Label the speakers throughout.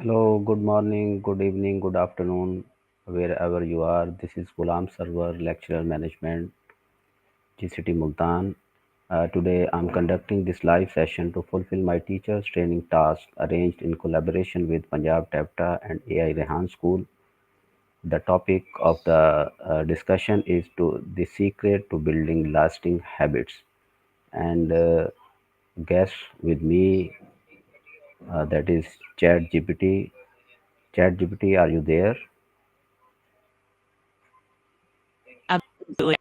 Speaker 1: Hello, good morning, good evening, good afternoon, wherever you are. This is Gulam Server, Lecturer Management, GCT Multan. Today I'm conducting this live session to fulfill my teacher's training task arranged in collaboration with Punjab TAPTA and AI Rehan School. The topic of the discussion is the secret to building lasting habits. And guest with me, that is ChatGPT. ChatGPT, are you there?
Speaker 2: Absolutely.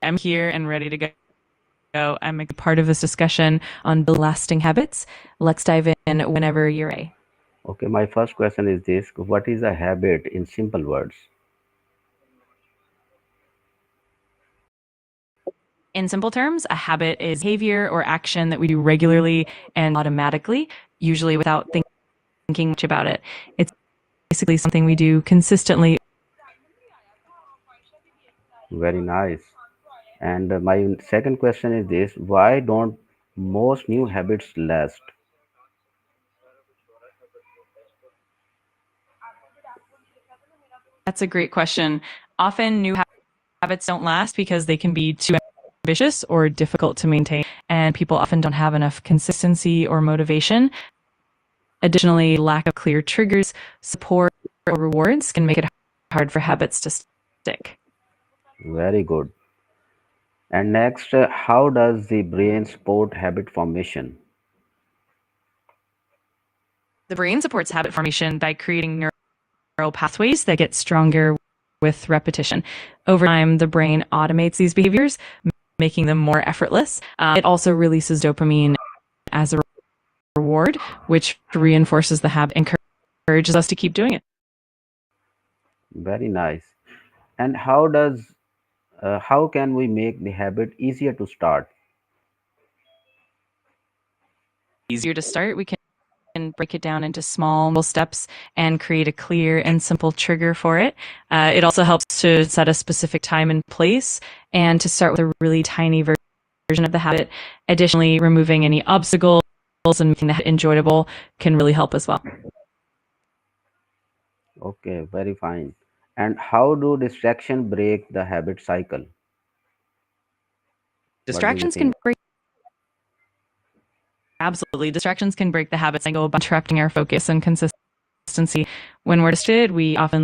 Speaker 2: I'm here and ready to go. I'm a part of this discussion on building lasting habits. Let's dive in whenever you're ready.
Speaker 1: Okay, my first question is this. What is a habit in simple words?
Speaker 2: In simple terms, a habit is behavior or action that we do regularly and automatically, usually without thinking much about it. It's basically something we do consistently.
Speaker 1: Very nice. And my second question is this. Why don't most new habits last?
Speaker 2: That's a great question. Often new habits don't last because they can be too ambitious or difficult to maintain, and people often don't have enough consistency or motivation. Additionally, lack of clear triggers, support, or rewards can make it hard for habits to stick.
Speaker 1: Very good. And next, how does the brain support habit formation?
Speaker 2: The brain supports habit formation by creating neural pathways that get stronger with repetition. Over time, the brain automates these behaviors, making them more effortless. It also releases dopamine as a reward, which reinforces the habit and encourages us to keep doing it.
Speaker 1: Very nice. And how can we make the habit easier to start?
Speaker 2: Easier to start, we can break it down into small steps and create a clear and simple trigger for it. It also helps to set a specific time and place and to start with a really tiny version of the habit. Additionally, removing any obstacles and making the habit enjoyable can really help as well.
Speaker 1: Okay, very fine. And how do distraction break the habit cycle? What do you
Speaker 2: Distractions can
Speaker 1: think?
Speaker 2: break Absolutely. Distractions can break the habit cycle by interrupting our focus and consistency. When we're distracted, we often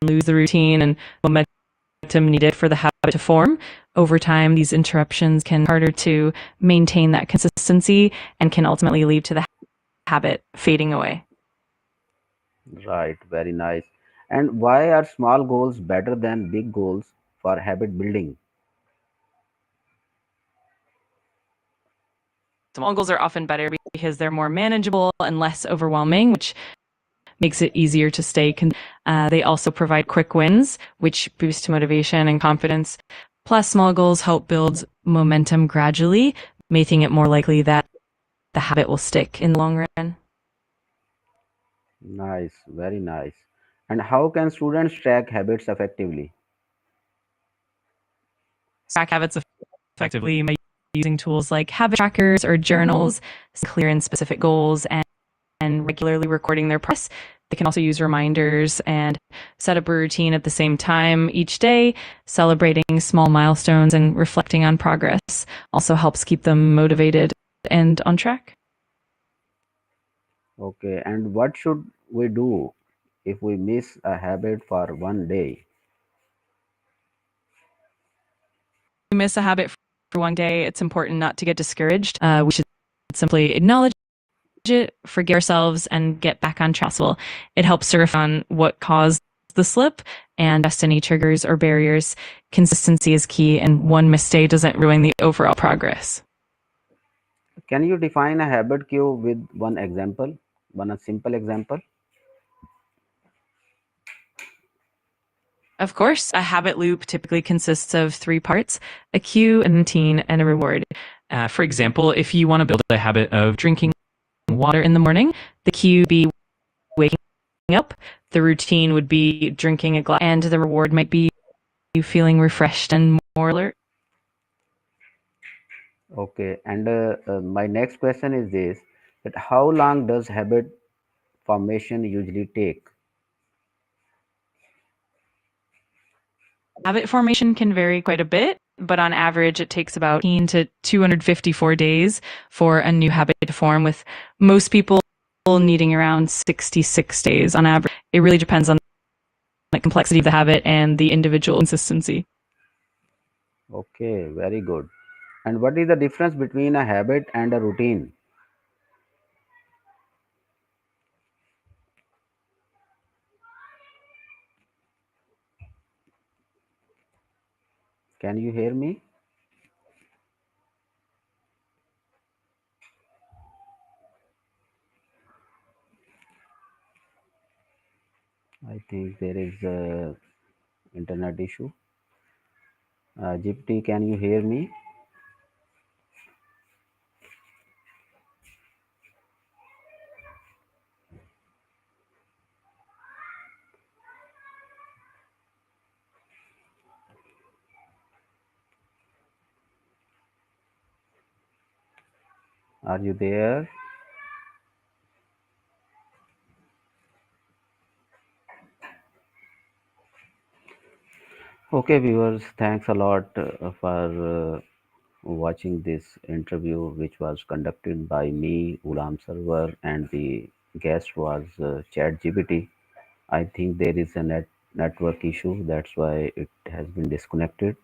Speaker 2: lose the routine and momentum needed for the habit to form. Over time, these interruptions can be harder to maintain that consistency and can ultimately lead to the habit fading away.
Speaker 1: Right, very nice. And why are small goals better than big goals for habit building?
Speaker 2: Small goals are often better because they're more manageable and less overwhelming, which makes it easier to stay. They also provide quick wins, which boost motivation and confidence. Plus, small goals help build momentum gradually, making it more likely that the habit will stick in the long run.
Speaker 1: Nice, very nice. And how can students track habits effectively?
Speaker 2: Track habits effectively by using tools like habit trackers or journals, clear and specific goals, and regularly recording their progress. They can also use reminders and set up a routine at the same time each day. Celebrating small milestones and reflecting on progress also helps keep them motivated and on track.
Speaker 1: Okay, and what should we do if we miss a habit for one day?
Speaker 2: If you miss a habit for one day, it's important not to get discouraged. We should simply acknowledge it, forgive ourselves, and get back on track. Well, it helps to reflect on what caused the slip and adjust any triggers or barriers. Consistency is key, and one mistake doesn't ruin the overall progress.
Speaker 1: Can you define a habit cue with one example? One a simple example?
Speaker 2: Of course, a habit loop typically consists of three parts: a cue, a routine, and a reward. For example, if you want to build a habit of drinking water in the morning, the cue would be waking up, the routine would be drinking a glass, and the reward might be you feeling refreshed and more alert.
Speaker 1: Okay, and my next question is this, that how long does habit formation usually take?
Speaker 2: Habit formation can vary quite a bit, but on average, it takes about 18 to 254 days for a new habit to form, with most people needing around 66 days on average. It really depends on the complexity of the habit and the individual consistency.
Speaker 1: Okay, very good. And what is the difference between a habit and a routine? Can you hear me? I think there is a internet issue. Gypty, can you hear me? Are you there? Okay, viewers, thanks a lot for watching this interview, which was conducted by me, Ulam Server, and the guest was ChatGPT. I think there is a network issue, that's why it has been disconnected.